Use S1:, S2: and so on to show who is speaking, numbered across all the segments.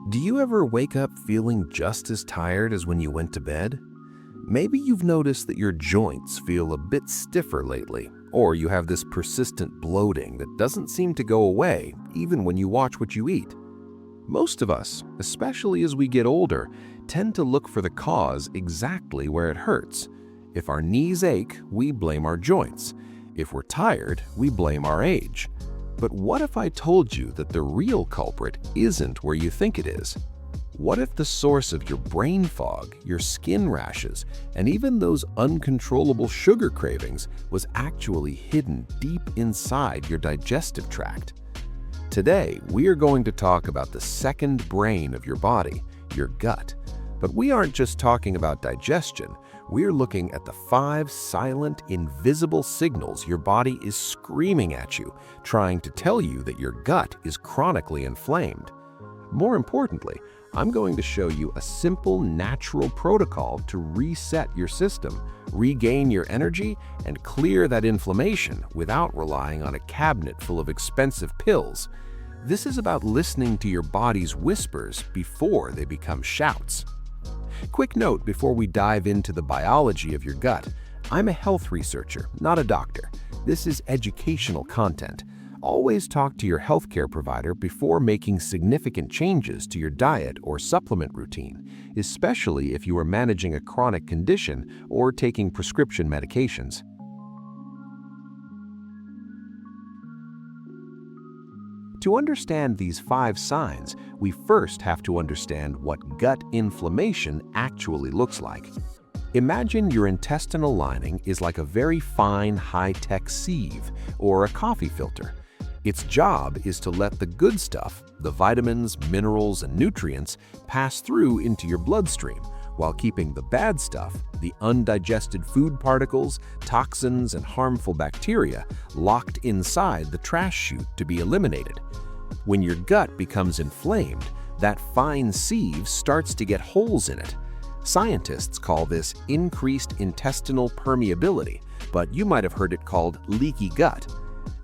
S1: Do you ever wake up feeling just as tired as when you went to bed? Maybe you've noticed that your joints feel a bit stiffer lately, or you have this persistent bloating that doesn't seem to go away even when you watch what you eat. Most of us, especially as we get older, tend to look for the cause exactly where it hurts. If our knees ache, we blame our joints. If we're tired, we blame our age. But what if I told you that the real culprit isn't where you think it is? What if the source of your brain fog, your skin rashes, and even those uncontrollable sugar cravings was actually hidden deep inside your digestive tract? Today, we are going to talk about the second brain of your body, your gut. But we aren't just talking about digestion. We're looking at the 5 silent, invisible signals your body is screaming at you, trying to tell you that your gut is chronically inflamed. More importantly, I'm going to show you a simple, natural protocol to reset your system, regain your energy, and clear that inflammation without relying on a cabinet full of expensive pills. This is about listening to your body's whispers before they become shouts. Quick note before we dive into the biology of your gut. I'm a health researcher, not a doctor. This is educational content. Always talk to your healthcare provider before making significant changes to your diet or supplement routine, especially if you are managing a chronic condition or taking prescription medications. To understand these 5 signs, we first have to understand what gut inflammation actually looks like. Imagine your intestinal lining is like a very fine, high-tech sieve or a coffee filter. Its job is to let the good stuff, the vitamins, minerals, and nutrients, pass through into your bloodstream, while keeping the bad stuff, the undigested food particles, toxins, and harmful bacteria, locked inside the trash chute to be eliminated. When your gut becomes inflamed, that fine sieve starts to get holes in it. Scientists call this increased intestinal permeability, but you might have heard it called leaky gut.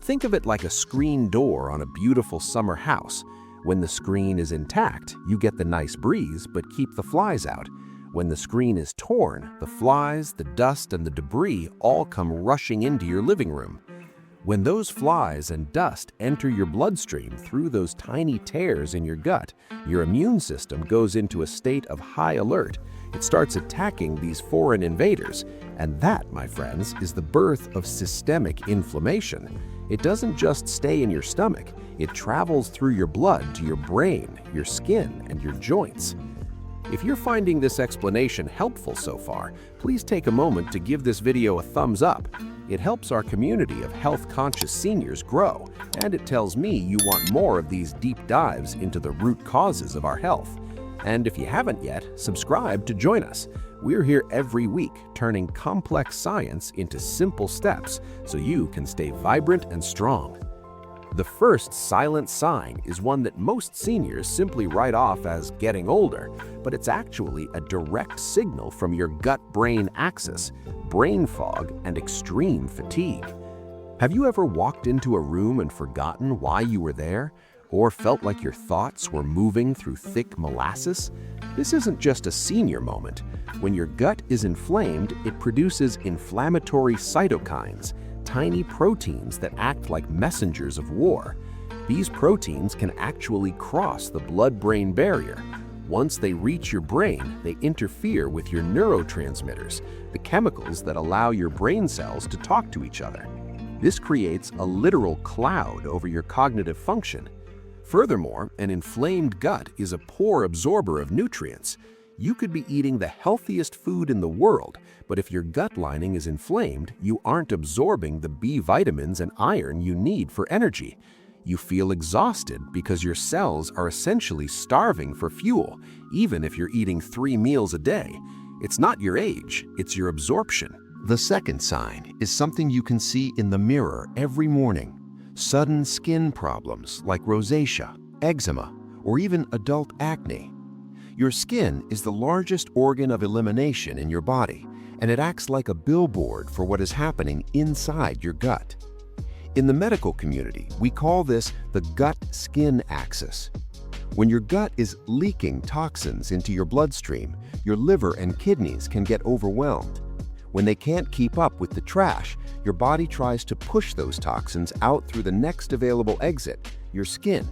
S1: Think of it like a screen door on a beautiful summer house. When the screen is intact, you get the nice breeze but keep the flies out. When the screen is torn, the flies, the dust, and the debris all come rushing into your living room. When those flies and dust enter your bloodstream through those tiny tears in your gut, your immune system goes into a state of high alert. It starts attacking these foreign invaders, and that, my friends, is the birth of systemic inflammation. It doesn't just stay in your stomach, it travels through your blood to your brain, your skin, and your joints. If you're finding this explanation helpful so far, please take a moment to give this video a thumbs up. It helps our community of health-conscious seniors grow, and it tells me you want more of these deep dives into the root causes of our health. And if you haven't yet, subscribe to join us. We're here every week, turning complex science into simple steps so you can stay vibrant and strong. The first silent sign is one that most seniors simply write off as getting older, but it's actually a direct signal from your gut-brain axis, brain fog, and extreme fatigue. Have you ever walked into a room and forgotten why you were there? Or felt like your thoughts were moving through thick molasses? This isn't just a senior moment. When your gut is inflamed, it produces inflammatory cytokines, tiny proteins that act like messengers of war. These proteins can actually cross the blood-brain barrier. Once they reach your brain, they interfere with your neurotransmitters, the chemicals that allow your brain cells to talk to each other. This creates a literal cloud over your cognitive function. Furthermore, an inflamed gut is a poor absorber of nutrients. You could be eating the healthiest food in the world, but if your gut lining is inflamed, you aren't absorbing the B vitamins and iron you need for energy. You feel exhausted because your cells are essentially starving for fuel, even if you're eating 3 meals a day. It's not your age, it's your absorption. The second sign is something you can see in the mirror every morning. Sudden skin problems like rosacea, eczema, or even adult acne. Your skin is the largest organ of elimination in your body, and it acts like a billboard for what is happening inside your gut. In the medical community, we call this the gut-skin axis. When your gut is leaking toxins into your bloodstream, your liver and kidneys can get overwhelmed. When they can't keep up with the trash, your body tries to push those toxins out through the next available exit, your skin.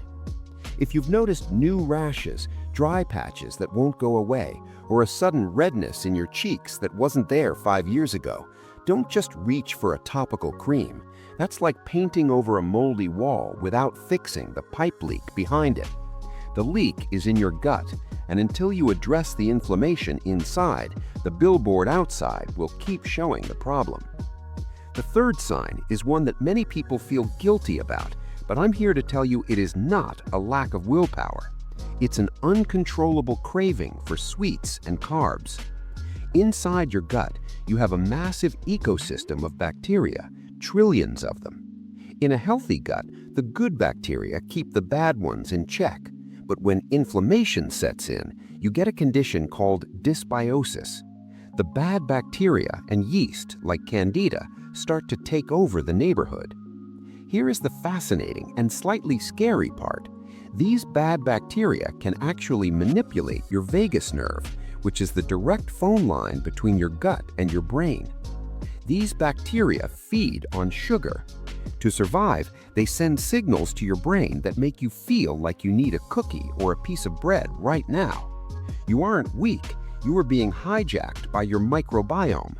S1: If you've noticed new rashes, dry patches that won't go away, or a sudden redness in your cheeks that wasn't there 5 years ago, don't just reach for a topical cream. That's like painting over a moldy wall without fixing the pipe leak behind it. The leak is in your gut, and until you address the inflammation inside, the billboard outside will keep showing the problem. The third sign is one that many people feel guilty about, but I'm here to tell you it is not a lack of willpower. It's an uncontrollable craving for sweets and carbs. Inside your gut, you have a massive ecosystem of bacteria, trillions of them. In a healthy gut, the good bacteria keep the bad ones in check. But when inflammation sets in, you get a condition called dysbiosis. The bad bacteria and yeast, like Candida, start to take over the neighborhood. Here is the fascinating and slightly scary part. These bad bacteria can actually manipulate your vagus nerve, which is the direct phone line between your gut and your brain. These bacteria feed on sugar. To survive, they send signals to your brain that make you feel like you need a cookie or a piece of bread right now. You aren't weak, you are being hijacked by your microbiome.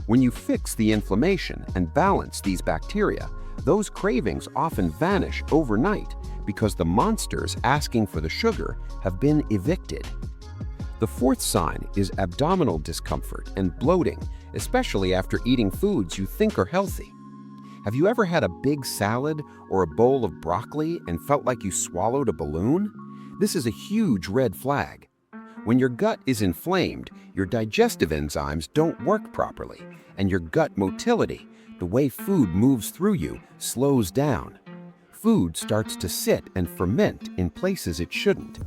S1: When you fix the inflammation and balance these bacteria, those cravings often vanish overnight because the monsters asking for the sugar have been evicted. The fourth sign is abdominal discomfort and bloating, especially after eating foods you think are healthy. Have you ever had a big salad or a bowl of broccoli and felt like you swallowed a balloon? This is a huge red flag. When your gut is inflamed, your digestive enzymes don't work properly, and your gut motility, the way food moves through you, slows down. Food starts to sit and ferment in places it shouldn't.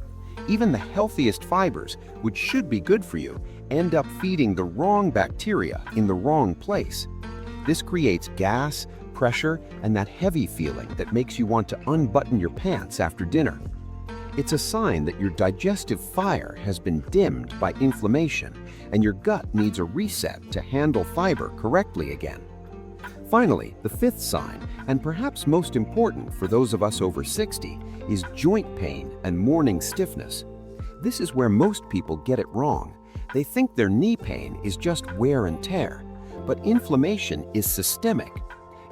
S1: Even the healthiest fibers, which should be good for you, end up feeding the wrong bacteria in the wrong place. This creates gas, pressure, and that heavy feeling that makes you want to unbutton your pants after dinner. It's a sign that your digestive fire has been dimmed by inflammation, and your gut needs a reset to handle fiber correctly again. Finally, the fifth sign, and perhaps most important for those of us over 60, is joint pain and morning stiffness. This is where most people get it wrong. They think their knee pain is just wear and tear, but inflammation is systemic.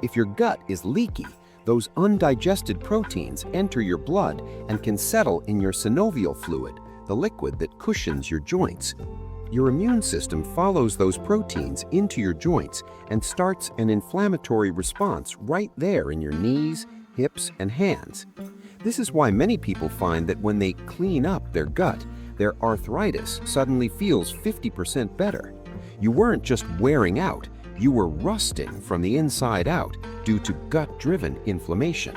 S1: If your gut is leaky, those undigested proteins enter your blood and can settle in your synovial fluid, the liquid that cushions your joints. Your immune system follows those proteins into your joints and starts an inflammatory response right there in your knees, hips, and hands. This is why many people find that when they clean up their gut, their arthritis suddenly feels 50% better. You weren't just wearing out, you were rusting from the inside out due to gut-driven inflammation.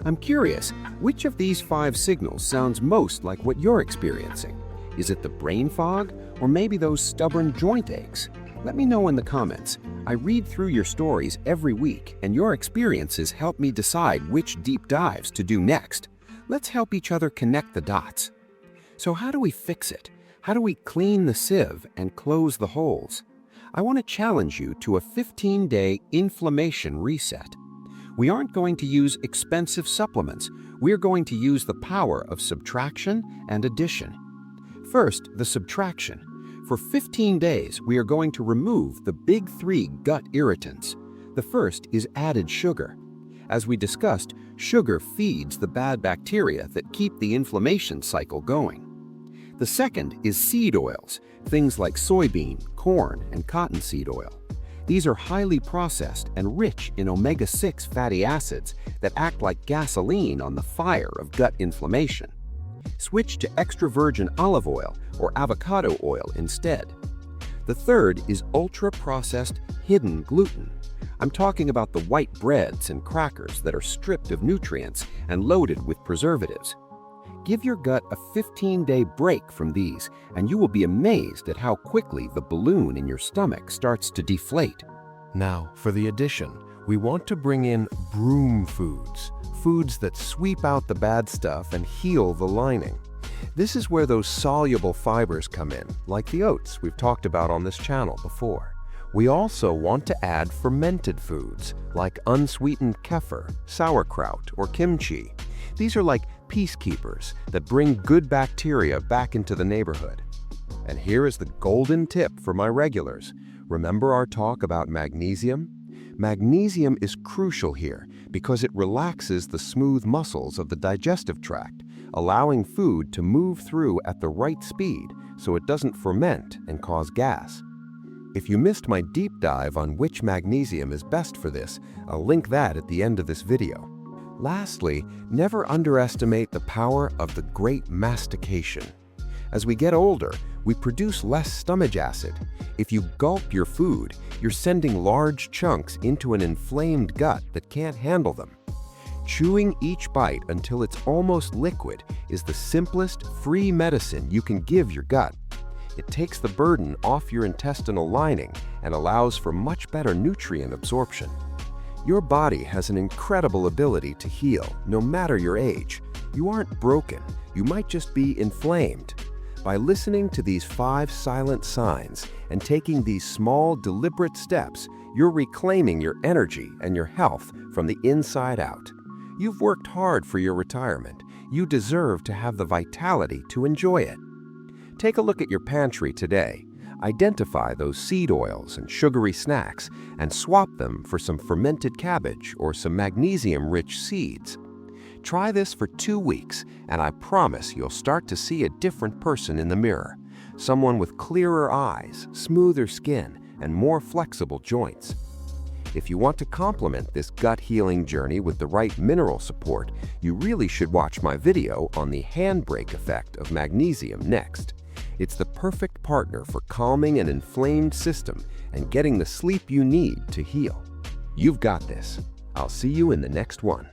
S1: I'm curious, which of these 5 signals sounds most like what you're experiencing? Is it the brain fog, or maybe those stubborn joint aches? Let me know in the comments. I read through your stories every week, and your experiences help me decide which deep dives to do next. Let's help each other connect the dots. So how do we fix it? How do we clean the sieve and close the holes? I want to challenge you to a 15-day inflammation reset. We aren't going to use expensive supplements. We're going to use the power of subtraction and addition. First, the subtraction. For 15 days, we are going to remove the big 3 gut irritants. The first is added sugar. As we discussed, sugar feeds the bad bacteria that keep the inflammation cycle going. The second is seed oils, things like soybean, corn, and cottonseed oil. These are highly processed and rich in omega-6 fatty acids that act like gasoline on the fire of gut inflammation. Switch to extra virgin olive oil or avocado oil instead. The third is ultra-processed hidden gluten. I'm talking about the white breads and crackers that are stripped of nutrients and loaded with preservatives. Give your gut a 15-day break from these, and you will be amazed at how quickly the balloon in your stomach starts to deflate.
S2: Now, for the addition, we want to bring in broom foods,
S1: foods that sweep out the bad stuff and heal the lining. This is where those soluble fibers come in, like the oats we've talked about on this channel before. We also want to add fermented foods, like unsweetened kefir, sauerkraut, or kimchi. These are like peacekeepers that bring good bacteria back into the neighborhood. And here is the golden tip for my regulars. Remember our talk about magnesium? Magnesium is crucial here because it relaxes the smooth muscles of the digestive tract, allowing food to move through at the right speed so it doesn't ferment and cause gas. If you missed my deep dive on which magnesium is best for this, I'll link that at the end of this video. Lastly, never underestimate the power of the great mastication. As we get older, we produce less stomach acid. If you gulp your food, you're sending large chunks into an inflamed gut that can't handle them. Chewing each bite until it's almost liquid is the simplest, free medicine you can give your gut. It takes the burden off your intestinal lining and allows for much better nutrient absorption. Your body has an incredible ability to heal, no matter your age. You aren't broken, you might just be inflamed. By listening to these 5 silent signs and taking these small, deliberate steps, you're reclaiming your energy and your health from the inside out. You've worked hard for your retirement. You deserve to have the vitality to enjoy it. Take a look at your pantry today. Identify those seed oils and sugary snacks and swap them for some fermented cabbage or some magnesium-rich seeds. Try this for 2 weeks, and I promise you'll start to see a different person in the mirror. Someone with clearer eyes, smoother skin, and more flexible joints. If you want to complement this gut healing journey with the right mineral support, you really should watch my video on the handbrake effect of magnesium next. It's the perfect partner for calming an inflamed system and getting the sleep you need to heal. You've got this. I'll see you in the next one.